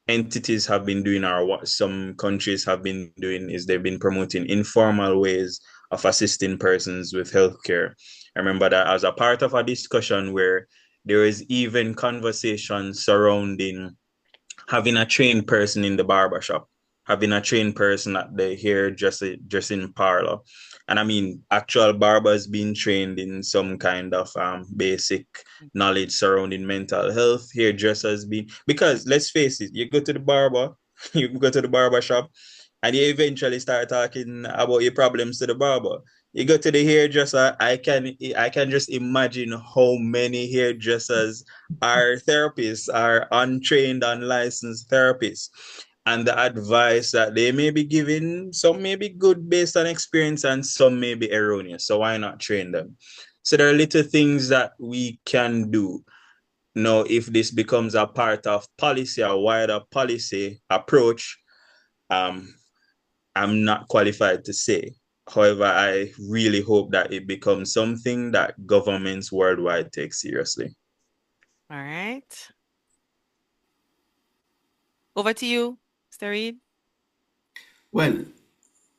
entities have been doing, or what some countries have been doing, is they've been promoting informal ways of assisting persons with healthcare. I remember that as a part of a discussion where there is even conversation surrounding having a trained person in the barbershop, having a trained person at the hairdressing parlor. And I mean, actual barbers being trained in some kind of basic knowledge surrounding mental health, hairdressers being, because let's face it, you go to the barber, you go to the barber shop, and you eventually start talking about your problems to the barber. You go to the hairdresser, I can just imagine how many hairdressers are therapists, are untrained, unlicensed therapists. And the advice that they may be giving, some may be good based on experience and some may be erroneous. So why not train them? So there are little things that we can do. Now, if this becomes a part of policy, a wider policy approach, um, I'm not qualified to say. However, I really hope that it becomes something that governments worldwide take seriously. All right. Over to you, Mr. Reed. Well,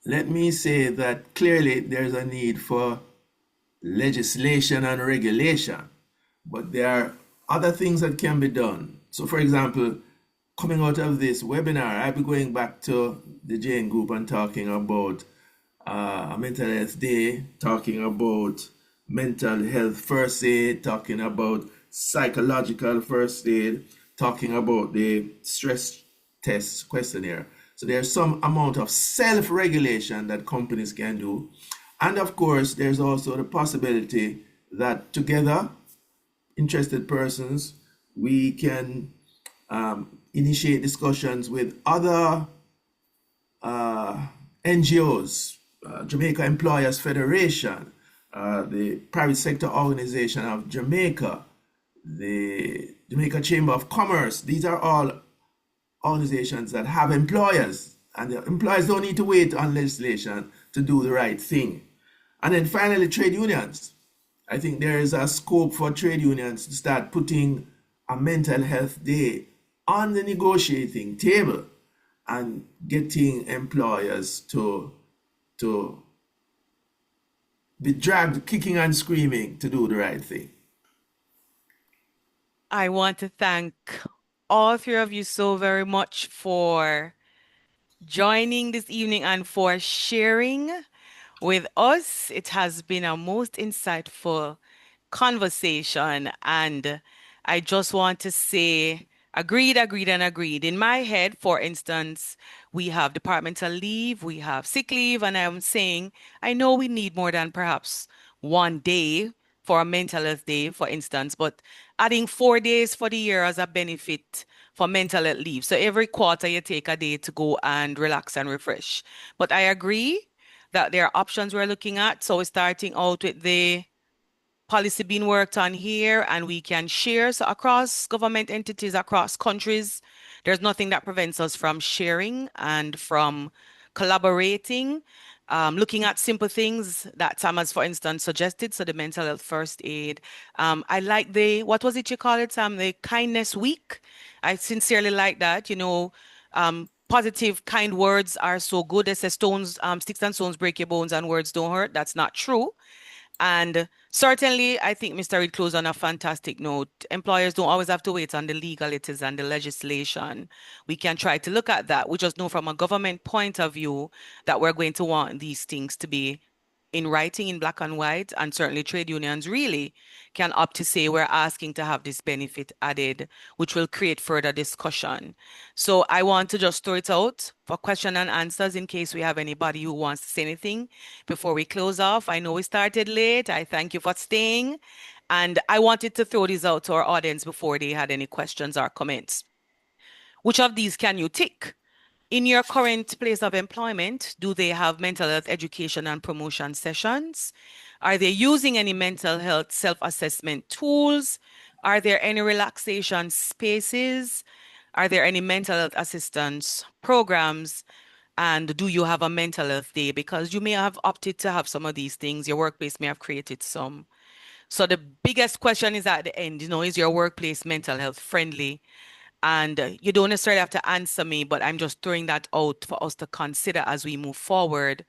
let me say that clearly there's a need for legislation and regulation, but there are other things that can be done. So, for example, coming out of this webinar, I'll be going back to the Jane Group and talking about a mental health day, talking about mental health first aid, talking about psychological first aid, talking about the stress test questionnaire. So there's some amount of self-regulation that companies can do. And of course, there's also the possibility that together, interested persons, we can initiate discussions with other NGOs, Jamaica Employers Federation, the Private Sector Organization of Jamaica, the Jamaica Chamber of Commerce. These are all organizations that have employers, and the employers don't need to wait on legislation to do the right thing. And then finally, trade unions. I think there is a scope for trade unions to start putting a mental health day on the negotiating table and getting employers to be dragged kicking and screaming to do the right thing. I want to thank all three of you so very much for joining this evening and for sharing with us. It has been a most insightful conversation, and I just want to say agreed, agreed, and agreed. In my head, for instance, we have departmental leave, we have sick leave, and I'm saying I know we need more than perhaps one day for a mental health day, for instance, but adding 4 days for the year as a benefit for mental health leave. So every quarter you take a day to go and relax and refresh. But I agree that there are options we're looking at. So we're starting out with the policy being worked on here, and we can share. So across government entities, across countries, there's nothing that prevents us from sharing and from collaborating looking at simple things that Sam has, for instance, suggested. So the mental health first aid. I like what was it you call it, Sam? The kindness week. I sincerely like that. Positive, kind words are so good. They say sticks and stones break your bones and words don't hurt. That's not true. And certainly, I think Mr. Reid closed on a fantastic note. Employers don't always have to wait on the legalities and the legislation. We can try to look at that. We just know from a government point of view that we're going to want these things to be in writing in black and white, and certainly trade unions really can opt to say we're asking to have this benefit added, which will create further discussion. So I want to just throw it out for question and answers in case we have anybody who wants to say anything before we close off. I know we started late. I thank you for staying. And I wanted to throw this out to our audience before they had any questions or comments. Which of these can you tick? In your current place of employment, do they have mental health education and promotion sessions? Are they using any mental health self-assessment tools? Are there any relaxation spaces? Are there any mental health assistance programs? And do you have a mental health day? Because you may have opted to have some of these things. Your workplace may have created some. So the biggest question is at the end, is your workplace mental health friendly? And you don't necessarily have to answer me, but I'm just throwing that out for us to consider as we move forward.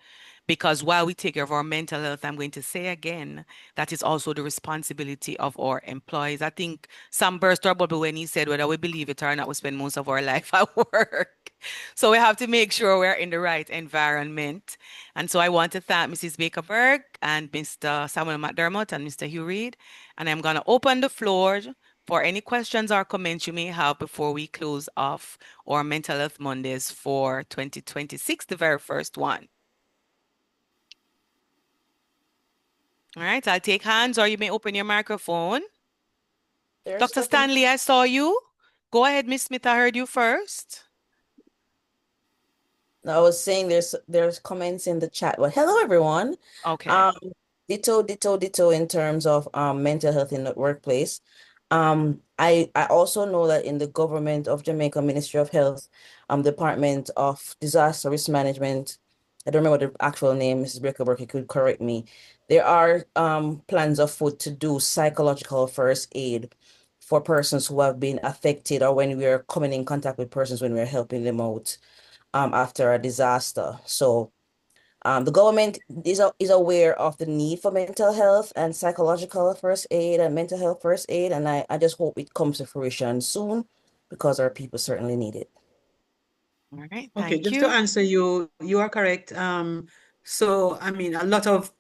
Because while we take care of our mental health, I'm going to say again, that is also the responsibility of our employees. I think Sam burst our bubble when he said, whether we believe it or not, we spend most of our life at work. So we have to make sure we're in the right environment. And so I want to thank Mrs. Baker-Berg and Mr. Samuel McDermott and Mr. Hugh Reid. And I'm going to open the floor for any questions or comments you may have before we close off our Mental Health Mondays for 2026, the very first one. All right, I'll take hands, or you may open your microphone. Dr. Stanley, I saw you. Go ahead, Ms. Smith, I heard you first. I was saying there's comments in the chat. Well, hello, everyone. Okay. Ditto in terms of mental health in the workplace. I also know that in the government of Jamaica Ministry of Health, Department of Disaster Risk Management, I don't remember the actual name, Mrs. Baker-Berg, you could correct me. There are plans afoot to do psychological first aid for persons who have been affected, or when we are coming in contact with persons when we're helping them out after a disaster. So the government is aware of the need for mental health and psychological first aid and mental health first aid, and I just hope it comes to fruition soon, because our people certainly need it. All right, Okay, thank just you. to answer you, you are correct. So I mean, a lot of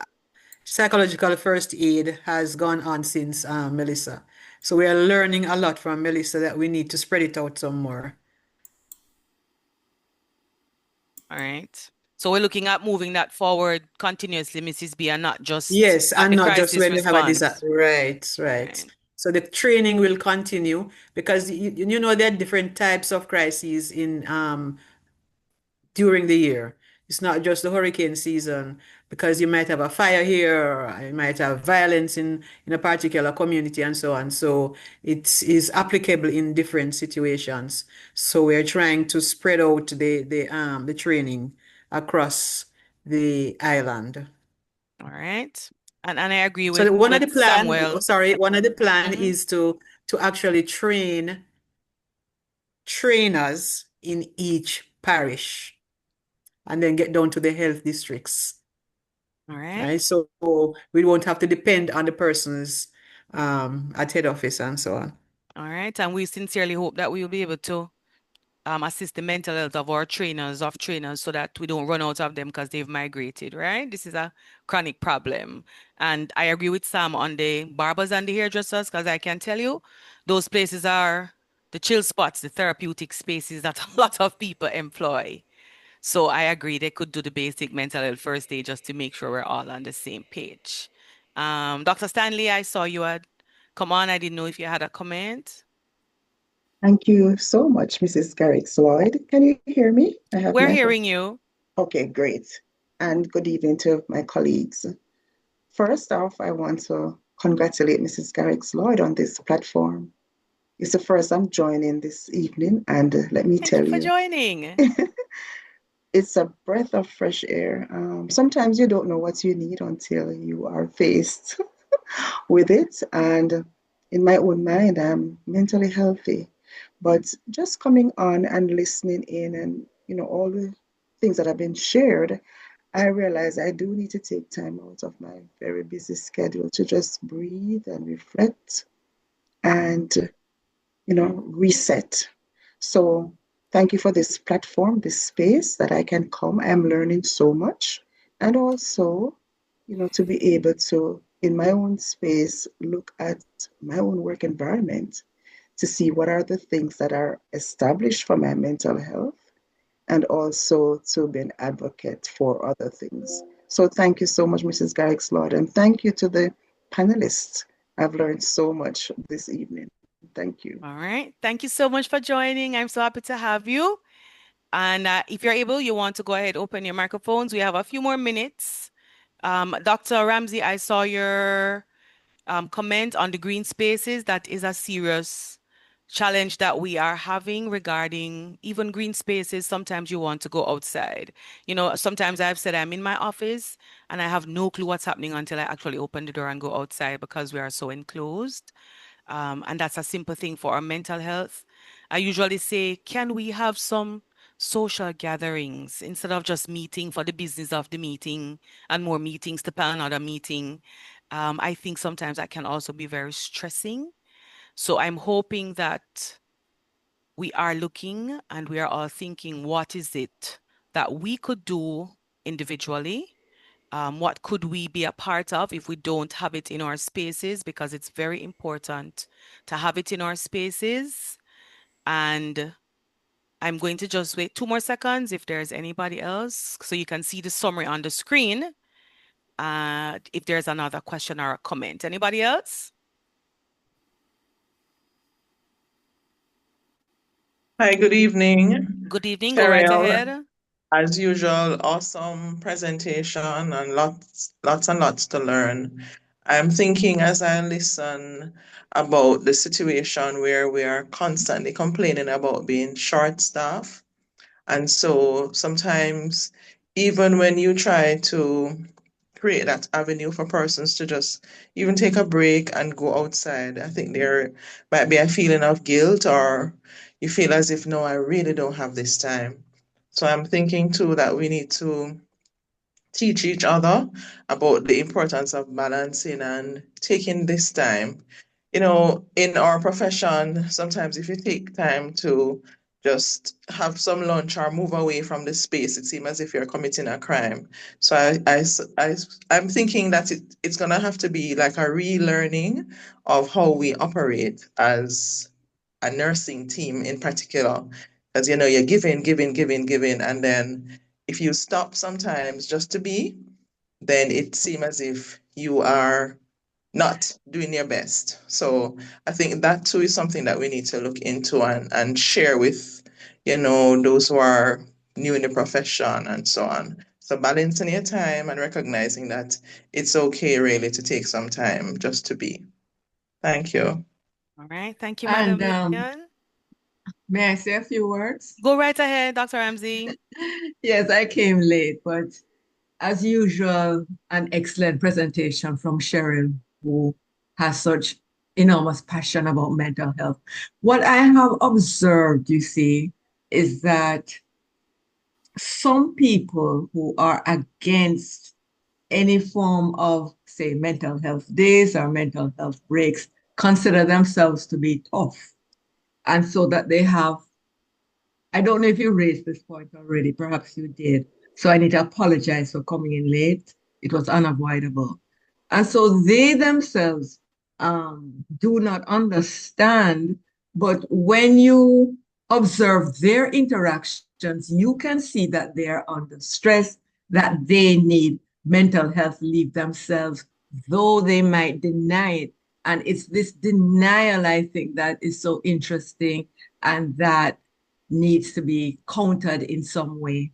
psychological first aid has gone on since Melissa. So we are learning a lot from Melissa that we need to spread it out some more. All right. So we're looking at moving that forward continuously, Mrs. B, and not just Yes, at and the not just crisis when we have a response. disaster. Right. Right. So the training will continue, because you know there are different types of crises in during the year. It's not just the hurricane season, because you might have a fire here, or you might have violence in a particular community and so on. So it is applicable in different situations. So we're trying to spread out the training across the island. All right. And I agree So with one of the plan, Samuel. one of the plan Mhm. is to actually train trainers in each parish, and then get down to the health districts. All right. Right? So we won't have to depend on the persons at head office and so on. All right. And we sincerely hope that we will be able to assist the mental health of our trainers, so that we don't run out of them because they've migrated, right? This is a chronic problem. And I agree with Sam on the barbers and the hairdressers, because I can tell you, those places are the chill spots, the therapeutic spaces that a lot of people employ. So I agree they could do the basic mental health first aid just to make sure we're all on the same page. Dr. Stanley, I saw you had come on. I didn't know if you had a comment. Thank you so much, Mrs. Garrix-Lloyd. Can you hear me? We're hearing you. Okay, great. And good evening to my colleagues. First off, I want to congratulate Mrs. Garrix-Lloyd on this platform. It's the first I'm joining this evening, and let me tell you. Thank you for joining. it's a breath of fresh air. Sometimes you don't know what you need until you are faced with it. And in my own mind, I'm mentally healthy. But just coming on and listening in and, all the things that have been shared, I realize I do need to take time out of my very busy schedule to just breathe and reflect and, reset. So thank you for this platform, this space that I can come. I'm learning so much. And also, to be able to, in my own space, look at my own work environment to see what are the things that are established for my mental health and also to be an advocate for other things. So thank you so much, Mrs. Garrix Lord, and thank you to the panelists. I've learned so much this evening. Thank you. All right. Thank you so much for joining. I'm so happy to have you. And if you're able, you want to go ahead, open your microphones. We have a few more minutes. Dr. Ramsey, I saw your comment on the green spaces. That is a serious challenge that we are having regarding even green spaces. Sometimes you want to go outside. Sometimes I've said I'm in my office and I have no clue what's happening until I actually open the door and go outside because we are so enclosed. And that's a simple thing for our mental health. I usually say, can we have some social gatherings instead of just meeting for the business of the meeting and more meetings to plan another meeting? I think sometimes that can also be very stressing. So I'm hoping that we are looking and we are all thinking, what is it that we could do individually? What could we be a part of if we don't have it in our spaces? Because it's very important to have it in our spaces. And I'm going to just wait 2 more seconds if there's anybody else, so you can see the summary on the screen. If there's another question or a comment. Anybody else? Hi, good evening, Good evening. Go right Cheryl. ahead. As usual, awesome presentation and lots and lots to learn. I'm thinking as I listen about the situation where we are constantly complaining about being short staffed. And so sometimes, even when you try to create that avenue for persons to just even take a break and go outside, I think there might be a feeling of guilt, or you feel as if, no, I really don't have this time. So I'm thinking too that we need to teach each other about the importance of balancing and taking this time. In our profession, sometimes if you take time to just have some lunch or move away from the space, it seems as if you're committing a crime. So I'm thinking that it's going to have to be like a relearning of how we operate as a nursing team in particular. Because, you're giving, and then if you stop sometimes just to be, then it seems as if you are not doing your best. So I think that too is something that we need to look into and share with, those who are new in the profession and so on. So balancing your time and recognizing that it's okay really to take some time just to be. Thank you. All right. Thank you, Madam And Vivian. may I say a few words? Go right ahead, Dr. Ramsey. Yes, I came late, but as usual, an excellent presentation from Cheryl, who has such enormous passion about mental health. What I have observed, you see, is that some people who are against any form of, say, mental health days or mental health breaks consider themselves to be tough. And so that they have, I don't know if you raised this point already, perhaps you did. So I need to apologize for coming in late. It was unavoidable. And so they themselves do not understand, but when you observe their interactions, you can see that they are under stress, that they need mental health leave themselves, though they might deny it. And it's this denial, I think, that is so interesting and that needs to be countered in some way.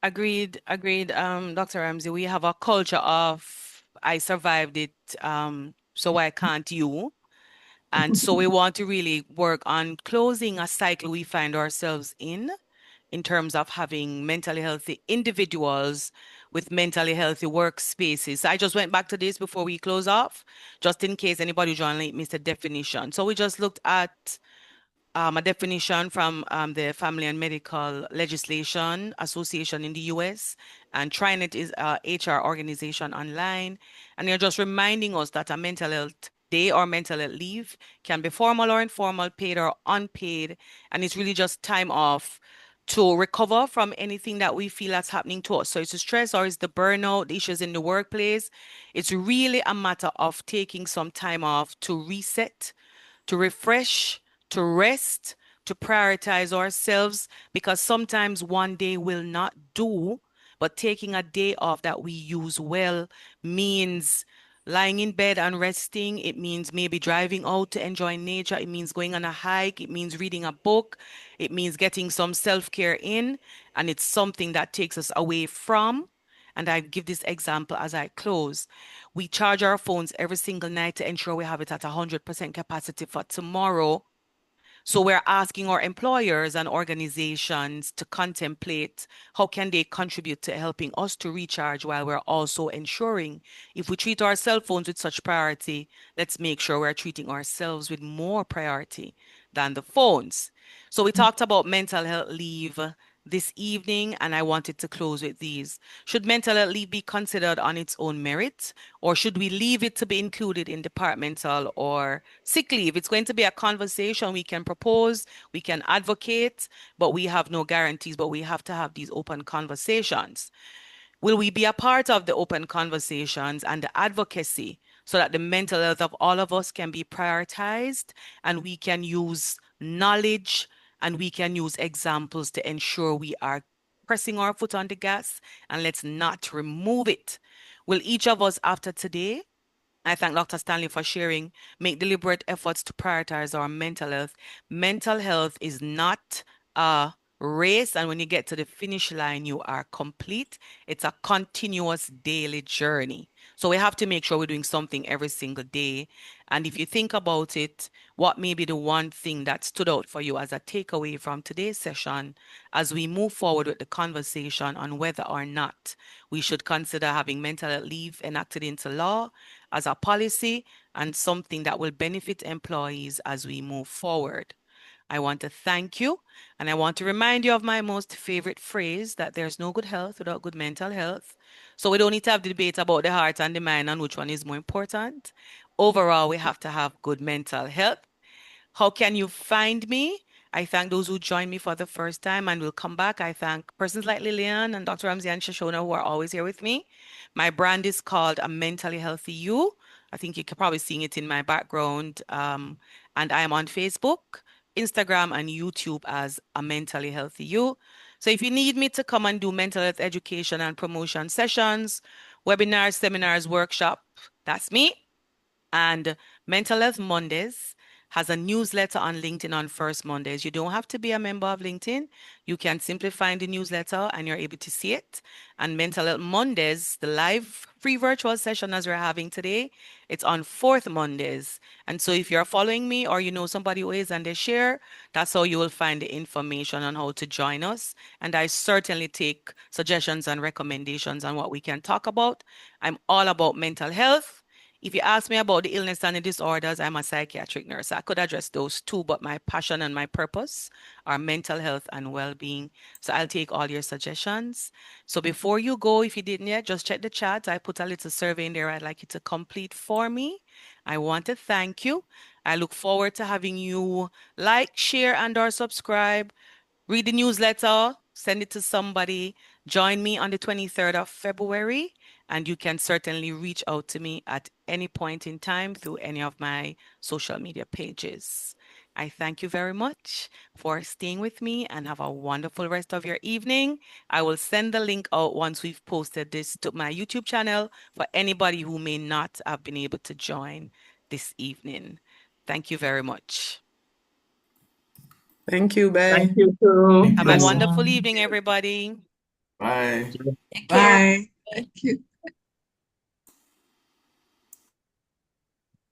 Agreed, Dr. Ramsey. We have a culture of I survived it, so why can't you? And so we want to really work on closing a cycle we find ourselves in, in terms of having mentally healthy individuals with mentally healthy workspaces. I just went back to this before we close off, just in case anybody joined late missed the definition. So we just looked at a definition from the Family and Medical Legislation Association in the US, and TriNet is a HR organization online. And they're just reminding us that a mental health day or mental health leave can be formal or informal, paid or unpaid, and it's really just time off to recover from anything that we feel that's happening to us. So it's the stress or it's the burnout, the issues in the workplace. It's really a matter of taking some time off to reset, to refresh, to rest, to prioritize ourselves, because sometimes one day will not do, but taking a day off that we use well means lying in bed and resting. It means maybe driving out to enjoy nature. It means going on a hike. It means reading a book. It means getting some self-care in. And it's something that takes us away from. And I give this example as I close. We charge our phones every single night to ensure we have it at 100% capacity for tomorrow. So we're asking our employers and organizations to contemplate how can they contribute to helping us to recharge, while we're also ensuring if we treat our cell phones with such priority, let's make sure we're treating ourselves with more priority than the phones. So we talked about mental health leave this evening, and I wanted to close with these. Should mental health leave be considered on its own merit, or should we leave it to be included in departmental or sick leave? It's going to be a conversation we can propose, we can advocate, but we have no guarantees, but we have to have these open conversations. Will we be a part of the open conversations and the advocacy so that the mental health of all of us can be prioritized, and we can use knowledge and we can use examples to ensure we are pressing our foot on the gas, and let's not remove it? Will each of us after today, I thank Dr. Stanley for sharing, make deliberate efforts to prioritize our mental health? Mental health is not a race, and when you get to the finish line, you are complete. It's a continuous daily journey. So we have to make sure we're doing something every single day. And if you think about it, what may be the one thing that stood out for you as a takeaway from today's session as we move forward with the conversation on whether or not we should consider having mental health leave enacted into law as a policy and something that will benefit employees as we move forward? I want to thank you, and I want to remind you of my most favorite phrase, that there's no good health without good mental health. So we don't need to have the debate about the heart and the mind and which one is more important. Overall, we have to have good mental health. How can you find me? I thank those who joined me for the first time and will come back. I thank persons like Lillian and Dr. Ramsey and Shoshona, who are always here with me. My brand is called A Mentally Healthy You. I think you can probably see it in my background. And I am on Facebook, Instagram, and YouTube as A Mentally Healthy You. So if you need me to come and do mental health education and promotion sessions, webinars, seminars, workshop, that's me. And Mental Health Mondays has a newsletter on LinkedIn on First Mondays. You don't have to be a member of LinkedIn. You can simply find the newsletter and you're able to see it. And Mental Health Mondays, the live free virtual session as we're having today, it's on fourth Mondays. And so if you're following me or you know somebody who is and they share, that's how you will find the information on how to join us. And I certainly take suggestions and recommendations on what we can talk about. I'm all about mental health. If you ask me about the illness and the disorders, I'm a psychiatric nurse. I could address those too, but my passion and my purpose are mental health and well-being. So I'll take all your suggestions. So before you go, if you didn't yet, just check the chat. I put a little survey in there I'd like you to complete for me. I want to thank you. I look forward to having you like, share, and/or subscribe. Read the newsletter, send it to somebody. Join me on the 23rd of February, and you can certainly reach out to me at any point in time through any of my social media pages. I thank you very much for staying with me, and have a wonderful rest of your evening. I will send the link out once we've posted this to my YouTube channel for anybody who may not have been able to join this evening. Thank you very much. Thank you. Bye. Thank you too. Have a wonderful evening, everybody. Bye. Take care. Bye. Thank you.